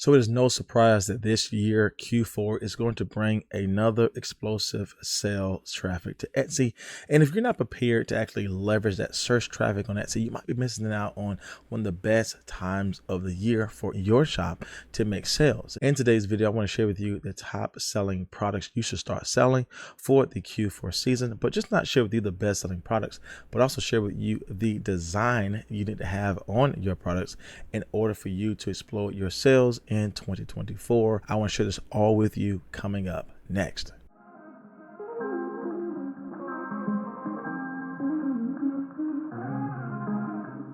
So it is no surprise that this year Q4 is going to bring another explosive sales traffic to Etsy. And if you're not prepared to actually leverage that search traffic on Etsy, you might be missing out on one of the best times of the year for your shop to make sales. In today's video, I want to share with you the top selling products you should start selling for the Q4 season, but just not share with you the best selling products, but also share with you the design you need to have on your products in order for you to explode your sales in 2024. I want to share this all with you coming up next.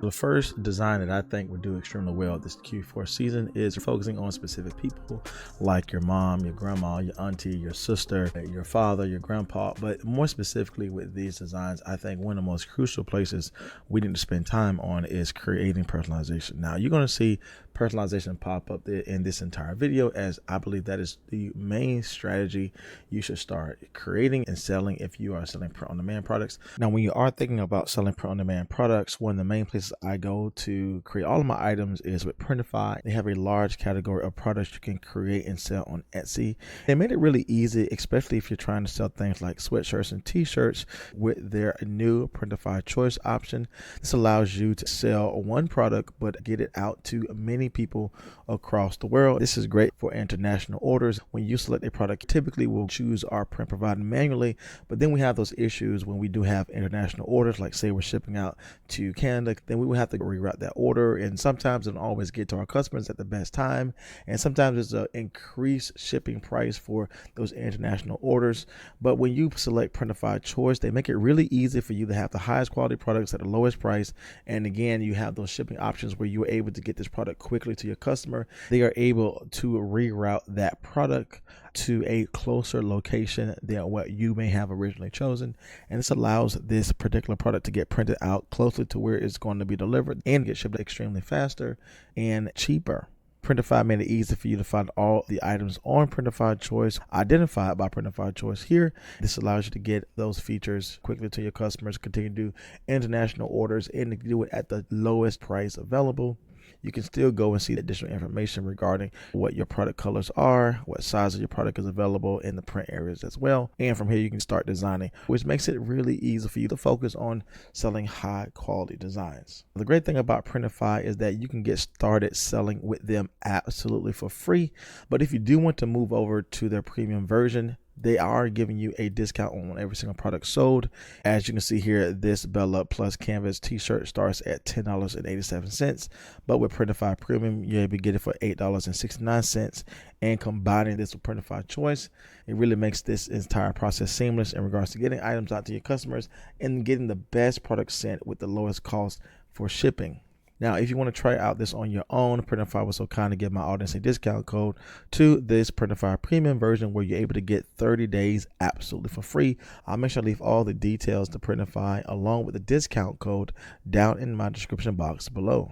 The first design that I think would do extremely well this Q4 season is focusing on specific people like your mom, your grandma, your auntie, your sister, your father, your grandpa. But more specifically with these designs, I think one of the most crucial places we need to spend time on is creating personalization. Now, you're going to see personalization pop up there in this entire video, as I believe that is the main strategy you should start creating and selling if you are selling print-on-demand products. Now, when you are thinking about selling print-on-demand products, one of the main places I go to create all of my items is with Printify. They have a large category of products you can create and sell on Etsy. They made it really easy, especially if you're trying to sell things like sweatshirts and t-shirts with their new Printify choice option. This allows you to sell one product but get it out to many people across the world. This is great for international orders. When you select a product, typically we'll choose our print provider manually, but then we have those issues when we do have international orders, like say we're shipping out to Canada, then we will have to reroute that order, and sometimes it don't always get to our customers at the best time, and sometimes there's an increased shipping price for those international orders. But when you select Printify choice, they make it really easy for you to have the highest quality products at the lowest price, and again, you have those shipping options where you're able to get this product quickly to your customer. They are able to reroute that product to a closer location than what you may have originally chosen, and this allows this particular product to get printed out closely to where it's going to be delivered and get shipped extremely faster and cheaper. Printify made it easy for you to find all the items on Printify choice, identified by Printify choice here. This allows you to get those features quickly to your customers, continue to do international orders, and to do it at the lowest price available. You can still go and see additional information regarding what your product colors are, what size of your product is available in the print areas as well. And from here, you can start designing, which makes it really easy for you to focus on selling high quality designs. The great thing about Printify is that you can get started selling with them absolutely for free. But if you do want to move over to their premium version, they are giving you a discount on every single product sold. As you can see here, this Bella Plus Canvas t-shirt starts at $10.87, but with Printify Premium, you're able to get it for $8.69. And combining this with Printify Choice, it really makes this entire process seamless in regards to getting items out to your customers and getting the best product sent with the lowest cost for shipping. Now, if you want to try out this on your own, Printify was so kind to give my audience a discount code to this Printify Premium version where you're able to get 30 days absolutely for free. I'll make sure I leave all the details to Printify along with the discount code down in my description box below.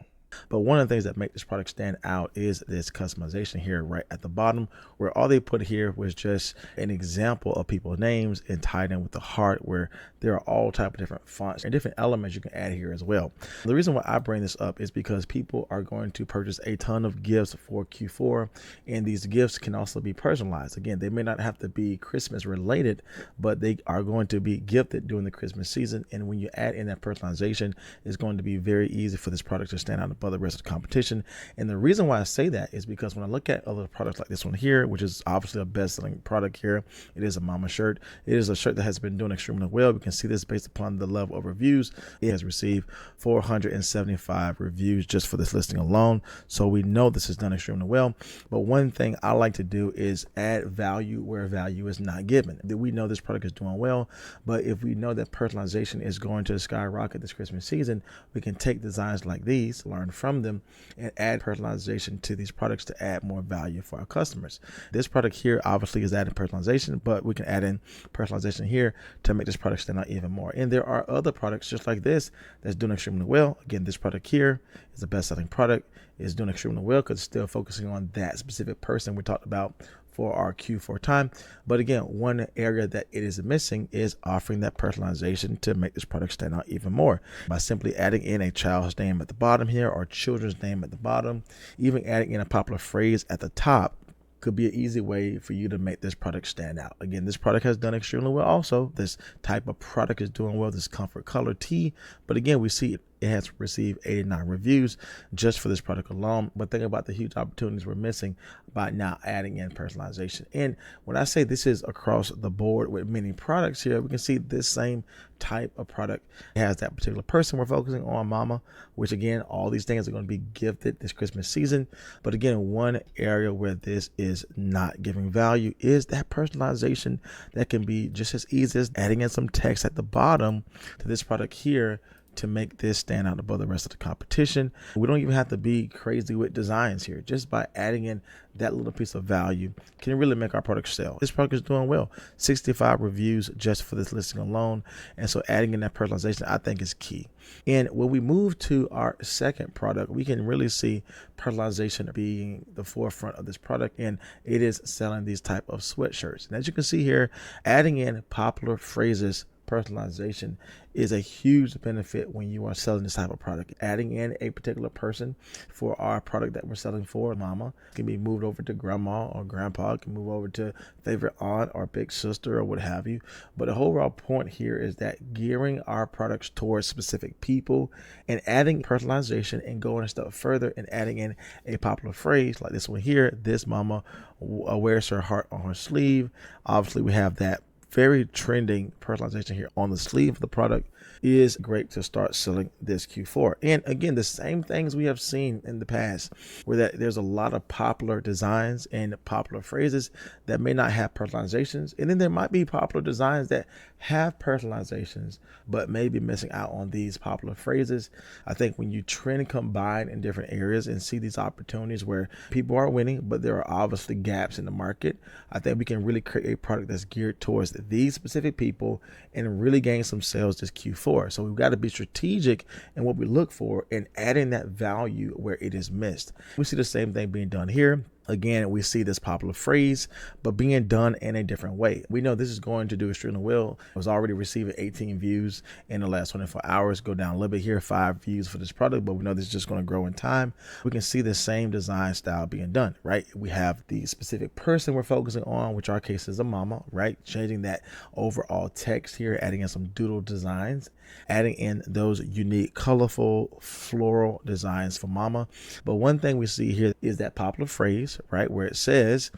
But one of the things that make this product stand out is this customization here right at the bottom, where all they put here was just an example of people's names and tied in with the heart, where there are all type of different fonts and different elements you can add here as well. The reason why I bring this up is because people are going to purchase a ton of gifts for Q4, and these gifts can also be personalized. Again, they may not have to be Christmas related, but they are going to be gifted during the Christmas season. And when you add in that personalization, it's going to be very easy for this product to stand out above the rest of the competition. And the reason why I say that is because when I look at other products like this one here, which is obviously a best-selling product here, it is a mama shirt. It is a shirt that has been doing extremely well. We can see this based upon the level of reviews. It has received 475 reviews just for this listing alone, so we know this is done extremely well. But one thing I like to do is add value where value is not given. We know this product is doing well, but if we know that personalization is going to skyrocket this Christmas season, we can take designs like these, learn from them, and add personalization to these products to add more value for our customers. This product here obviously is adding personalization, but we can add in personalization here to make this product stand out even more. And there are other products just like this that's doing extremely well. Again, this product here is a best-selling product. It's doing extremely well because it's still focusing on that specific person we talked about for our Q4 time. But again, one area that it is missing is offering that personalization to make this product stand out even more by simply adding in a child's name at the bottom here or children's name at the bottom, even adding in a popular phrase at the top could be an easy way for you to make this product stand out. Again, this product has done extremely well. Also, this type of product is doing well, this comfort color tee. But again, we see it has received 89 reviews just for this product alone. But think about the huge opportunities we're missing by now adding in personalization. And when I say this is across the board with many products here, we can see this same type of product has that particular person we're focusing on, mama, which again, all these things are going to be gifted this Christmas season. But again, one area where this is not giving value is that personalization that can be just as easy as adding in some text at the bottom to this product here to make this stand out above the rest of the competition. We don't even have to be crazy with designs here. Just by adding in that little piece of value can really make our product sell. This product is doing well. 65 reviews just for this listing alone. And so adding in that personalization, I think, is key. And when we move to our second product, we can really see personalization being the forefront of this product. And it is selling these type of sweatshirts. And as you can see here, adding in popular phrases, personalization is a huge benefit when you are selling this type of product. Adding in a particular person for our product that we're selling for, mama, can be moved over to grandma or grandpa, it can move over to favorite aunt or big sister or what have you. But the overall point here is that gearing our products towards specific people and adding personalization and going a step further and adding in a popular phrase like this one here, this mama wears her heart on her sleeve. Obviously, we have that very trending personalization here on the sleeve of the product is great to start selling this Q4. And again, the same things we have seen in the past where that there's a lot of popular designs and popular phrases that may not have personalizations. And then there might be popular designs that have personalizations, but may be missing out on these popular phrases. I think when you trend combine in different areas and see these opportunities where people are winning, but there are obviously gaps in the market, I think we can really create a product that's geared towards these specific people and really gain some sales this Q4. So we've got to be strategic in what we look for and adding that value where it is missed. We see the same thing being done here. Again, we see this popular phrase, but being done in a different way. We know this is going to do extremely well. It was already receiving 18 views in the last 24 hours. Go down a little bit here, 5 views for this product, but we know this is just going to grow in time. We can see the same design style being done, right? We have the specific person we're focusing on, which our case is a mama, right? Changing that overall text here, adding in some doodle designs, adding in those unique, colorful, floral designs for mama. But one thing we see here is that popular phrase, right, where it says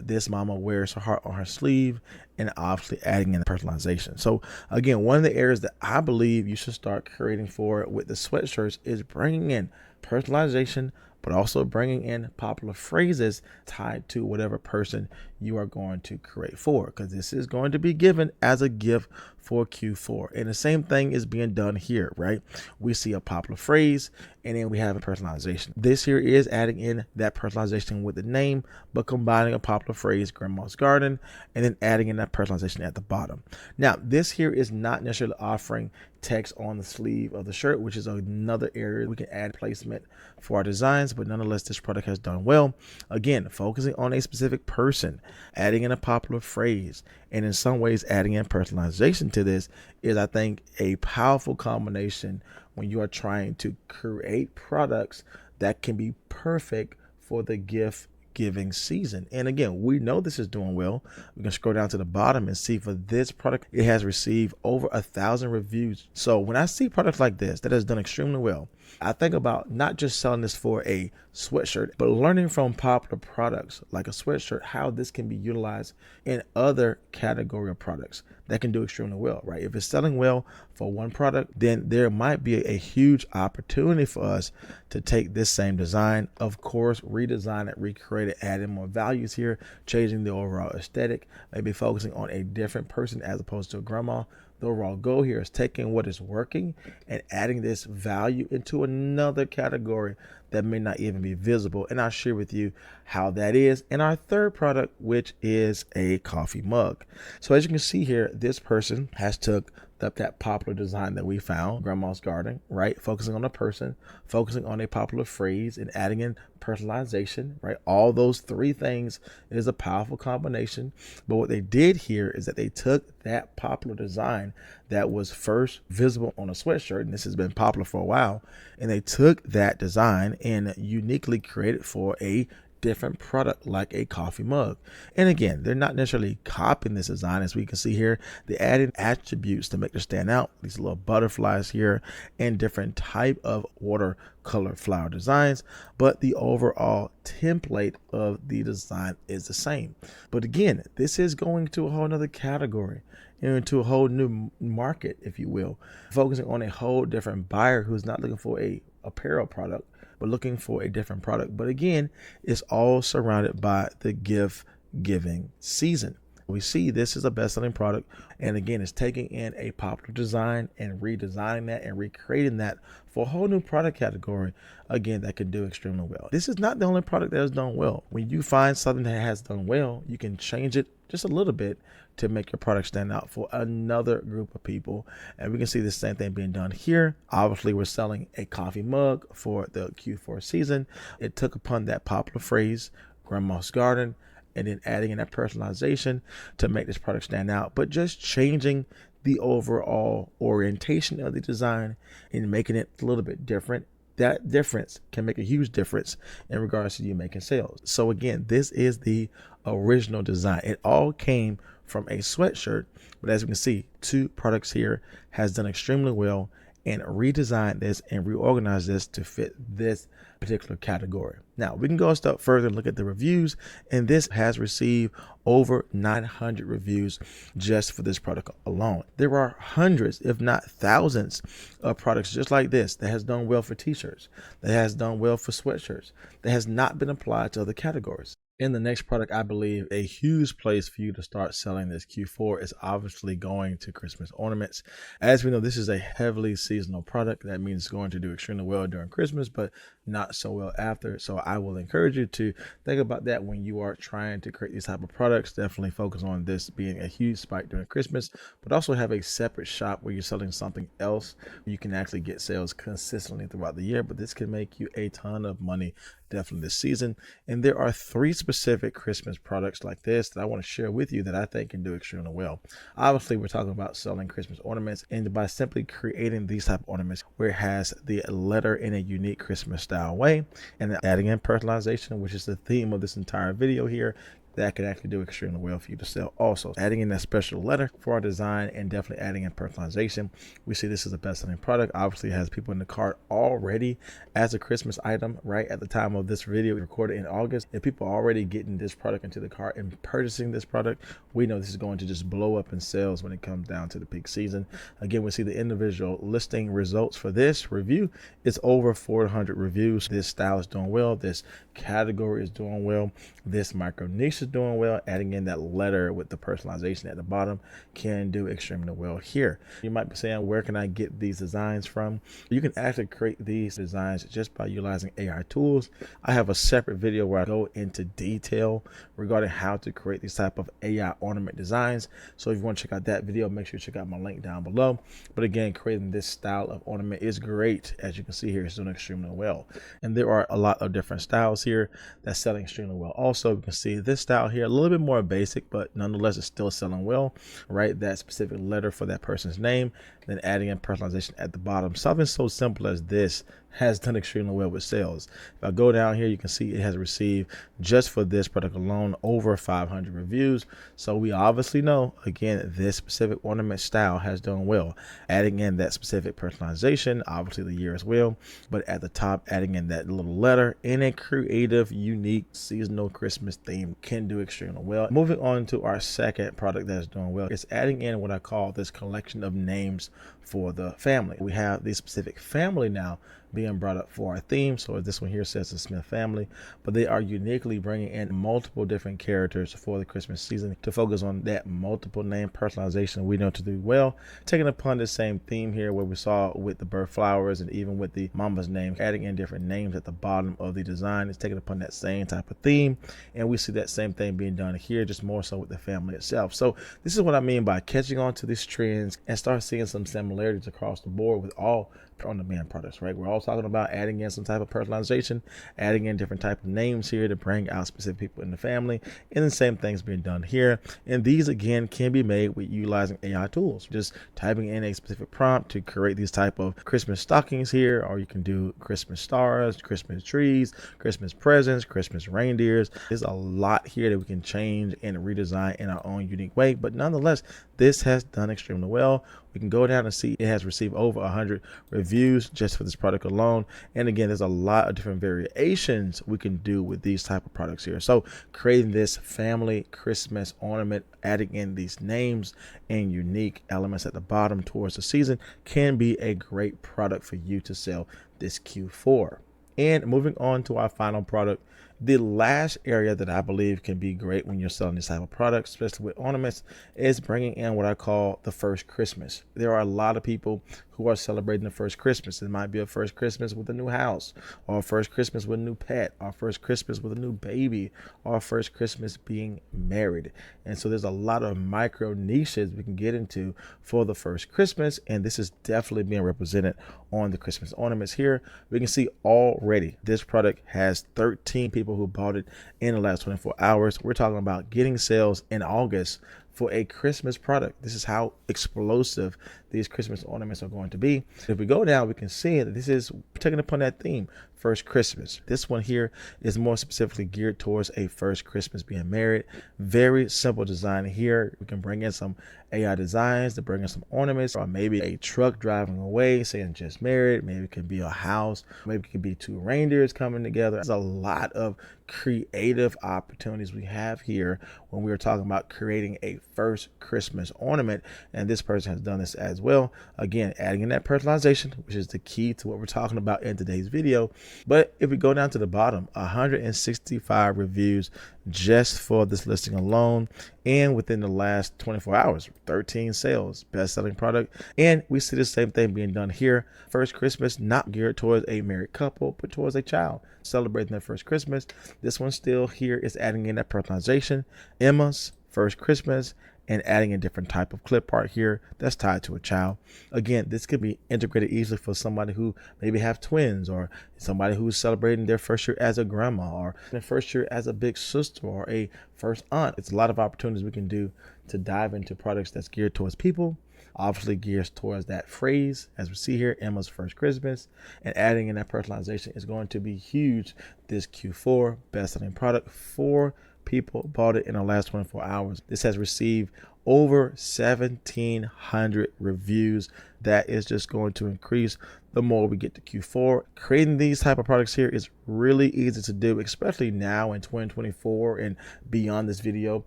this mama wears her heart on her sleeve, and obviously adding in personalization. So again, one of the areas that I believe you should start creating for with the sweatshirts is bringing in personalization, but also bringing in popular phrases tied to whatever person you are going to create for, because this is going to be given as a gift for Q4. And the same thing is being done here, right? We see a popular phrase and then we have a personalization. This here is adding in that personalization with the name, but combining a popular phrase, grandma's garden, and then adding in that personalization at the bottom. Now, this here is not necessarily offering text on the sleeve of the shirt, which is another area we can add placement for our designs, but nonetheless, this product has done well. Again, focusing on a specific person, adding in a popular phrase, and in some ways adding in personalization to this is, I think, a powerful combination when you are trying to create products that can be perfect for the gift giving season. And again, we know this is doing well. We can scroll down to the bottom and see for this product, it has received over 1,000 reviews. So when I see products like this that has done extremely well, I think about not just selling this for a sweatshirt, but learning from popular products like a sweatshirt, how this can be utilized in other category of products that can do extremely well, right? If it's selling well for one product, then there might be a huge opportunity for us to take this same design, of course, redesign it, recreate it, add in more values here, changing the overall aesthetic, maybe focusing on a different person as opposed to a grandma. The overall goal here is taking what is working and adding this value into another category that may not even be visible. And I'll share with you how that is in our third product, which is a coffee mug. So as you can see here, this person has took that popular design that we found, Grandma's Garden, right? Focusing on a person, focusing on a popular phrase, and adding in personalization, right? All those three things is a powerful combination. But what they did here is that they took that popular design that was first visible on a sweatshirt, and this has been popular for a while, and they took that design and uniquely created for a different product like a coffee mug. And again, they're not necessarily copying this design. As we can see here, they added attributes to make it stand out, these little butterflies here and different type of watercolor flower designs, but the overall template of the design is the same. But again, this is going to a whole nother category, into a whole new market, if you will, focusing on a whole different buyer who's not looking for a apparel product, but looking for a different product. But again, it's all surrounded by the gift giving season. We see this is a best-selling product, and again, it's taking in a popular design and redesigning that and recreating that for a whole new product category, again, that can do extremely well. This is not the only product that has done well. When you find something that has done well, you can change it just a little bit to make your product stand out for another group of people. And we can see the same thing being done here. Obviously, we're selling a coffee mug for the Q4 season. It took upon that popular phrase, Grandma's Garden, and then adding in that personalization to make this product stand out, but just changing the overall orientation of the design and making it a little bit different. That difference can make a huge difference in regards to you making sales. So again, this is the original design. It all came from a sweatshirt, but as you can see, two products here has done extremely well and redesigned this and reorganized this to fit this particular category. Now we can go a step further and look at the reviews, and this has received over 900 reviews just for this product alone. There are hundreds, if not thousands, of products just like this that has done well for t-shirts, that has done well for sweatshirts, that has not been applied to other categories. In the next product, I believe a huge place for you to start selling this Q4 is obviously going to Christmas ornaments. As we know, this is a heavily seasonal product. That means it's going to do extremely well during Christmas, but not so well after. So I will encourage you to think about that when you are trying to create these type of products. Definitely focus on this being a huge spike during Christmas, but also have a separate shop where you're selling something else. You can actually get sales consistently throughout the year, but this can make you a ton of money definitely this season. And there are three specific Christmas products like this that I want to share with you that I think can do extremely well. Obviously, we're talking about selling Christmas ornaments, and by simply creating these type of ornaments where it has the letter in a unique Christmas style way, and adding in personalization, which is the theme of this entire video here, that could actually do extremely well for you to sell. Also, adding in that special letter for our design and definitely adding in personalization, we see this is a best-selling product. Obviously, it has people in the cart already as a Christmas item, right? At the time of this video recorded in August, if people are already getting this product into the cart and purchasing this product, we know this is going to just blow up in sales when it comes down to the peak season. Again, we see the individual listing results for this review. It's over 400 reviews. This style is doing well. This category is doing well. This micro niche is doing well. Adding in that letter with the personalization at the bottom can do extremely well here. You might be saying, where can I get these designs from? You can actually create these designs just by utilizing AI tools. I have a separate video where I go into detail regarding how to create these type of AI ornament designs. So if you want to check out that video, make sure you check out my link down below. But again, creating this style of ornament is great. As you can see here, it's doing extremely well. And there are a lot of different styles here that's selling extremely well. Also, you can see this style here, a little bit more basic, but nonetheless, it's still selling well, right? That specific letter for that person's name, then adding in personalization at the bottom. Something so simple as this has done extremely well with sales. If I go down here, you can see it has received, just for this product alone, over 500 reviews. So we obviously know, again, this specific ornament style has done well. Adding in that specific personalization, obviously the year as well, but at the top, adding in that little letter in a creative, unique, seasonal Christmas theme can do extremely well. Moving on to our second product that is doing well, it's adding in what I call this collection of names for the family. We have this specific family now being brought up for our theme. So this one here says the Smith family, but they are uniquely bringing in multiple different characters for the Christmas season to focus on that multiple name personalization we know to do well, taking upon the same theme here where we saw with the bird flowers and even with the mama's name, adding in different names at the bottom of the design. It's taking upon that same type of theme, and we see that same thing being done here, just more so with the family itself. So this is what I mean by catching on to these trends and start seeing some similarities across the board with all on-demand products, right? We're all talking about adding in some type of personalization, adding in different type of names here to bring out specific people in the family, and the same thing's being done here. And these again can be made with utilizing AI tools, just typing in a specific prompt to create these type of Christmas stockings here, or you can do Christmas stars, Christmas trees, Christmas presents, Christmas reindeers. There's a lot here that we can change and redesign in our own unique way, but nonetheless, this has done extremely well. We can go down and see it has received over 100 reviews just for this product alone. And again, there's a lot of different variations we can do with these type of products here. So creating this family Christmas ornament, adding in these names and unique elements at the bottom towards the season can be a great product for you to sell this Q4. And moving on to our final product, the last area that I believe can be great when you're selling this type of product, especially with ornaments, is bringing in what I call the first Christmas. There are a lot of people who are celebrating the first Christmas. It might be a first Christmas with a new house, or a first Christmas with a new pet, or first Christmas with a new baby, or first Christmas being married. And so there's a lot of micro niches we can get into for the first Christmas, and this is definitely being represented on the Christmas ornaments here. We can see already this product has 13 people who bought it in the last 24 hours. We're talking about getting sales in August for a Christmas product. This is how explosive these Christmas ornaments are going to be. If we go down, we can see that this is taking upon that theme, first Christmas. This one here is more specifically geared towards a first Christmas being married. Very simple design here. We can bring in some AI designs to bring in some ornaments, or maybe a truck driving away saying just married. Maybe it could be a house. Maybe it could be two reindeers coming together. There's a lot of creative opportunities we have here when we are talking about creating a first Christmas ornament, and this person has done this as well. Again, adding in that personalization, which is the key to what we're talking about in today's video. But if we go down to the bottom, 165 reviews just for this listing alone, and within the last 24 hours, 13 sales, best-selling product. And we see the same thing being done here. First Christmas, not geared towards a married couple, but towards a child celebrating their first Christmas. This one still here is adding in that personalization, Emma's first Christmas, and adding a different type of clip art here that's tied to a child. Again, this could be integrated easily for somebody who maybe have twins, or somebody who's celebrating their first year as a grandma, or their first year as a big sister, or a first aunt. It's a lot of opportunities we can do to dive into products that's geared towards people, obviously gears towards that phrase as we see here, Emma's first Christmas, and adding in that personalization is going to be huge this Q4. Best-selling product for people bought it in the last 24 hours. This has received over 1,700 reviews. That is just going to increase the more we get to Q4. Creating these type of products here is really easy to do, especially now in 2024 and beyond this video,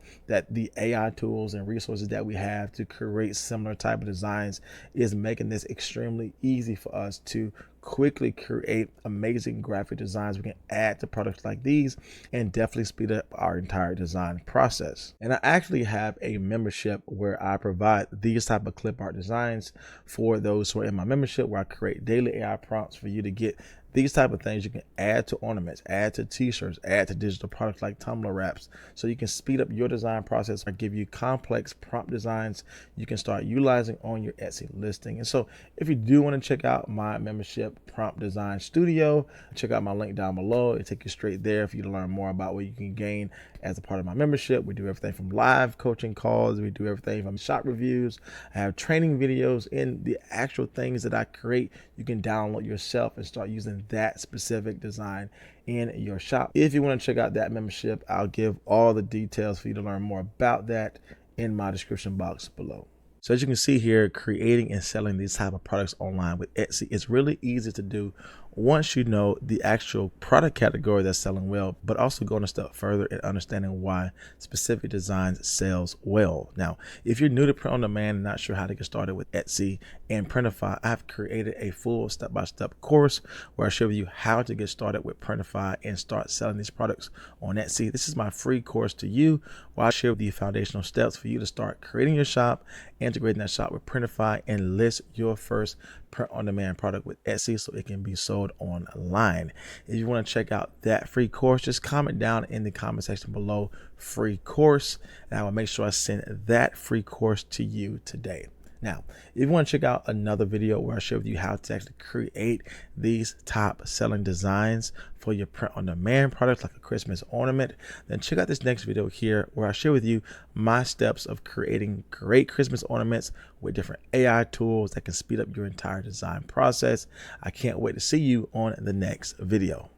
that the AI tools and resources that we have to create similar type of designs is making this extremely easy for us to quickly create amazing graphic designs we can add to products like these, and definitely speed up our entire design process. And I actually have a membership where I provide these type of clip art designs for those who are in my membership, where I create daily AI prompts for you to get these type of things you can add to ornaments, add to t-shirts, add to digital products like tumbler wraps, so you can speed up your design process. I give you complex prompt designs you can start utilizing on your Etsy listing. And so if you do want to check out my membership prompt design studio, check out my link down below. It'll take you straight there for you to learn more about what you can gain as a part of my membership. We do everything from live coaching calls, we do everything from shop reviews, I have training videos, and the actual things that I create you can download yourself and start using that specific design in your shop. If you want to check out that membership, I'll give all the details for you to learn more about that in my description box below. So as you can see here, creating and selling these type of products online with Etsy is really easy to do once you know the actual product category that's selling well, but also going a step further and understanding why specific designs sells well. Now, if you're new to print on demand and not sure how to get started with Etsy and Printify, I've created a full step-by-step course where I show you how to get started with Printify and start selling these products on Etsy. This is my free course to you where I share the foundational steps for you to start creating your shop, integrating that shop with Printify, and list your first print on demand product with Etsy so it can be sold online. If you want to check out that free course, just comment down in the comment section below free course, and I will make sure I send that free course to you today. Now, if you want to check out another video where I share with you how to actually create these top selling designs for your print on demand products like a Christmas ornament, then check out this next video here where I share with you my steps of creating great Christmas ornaments with different AI tools that can speed up your entire design process. I can't wait to see you on the next video.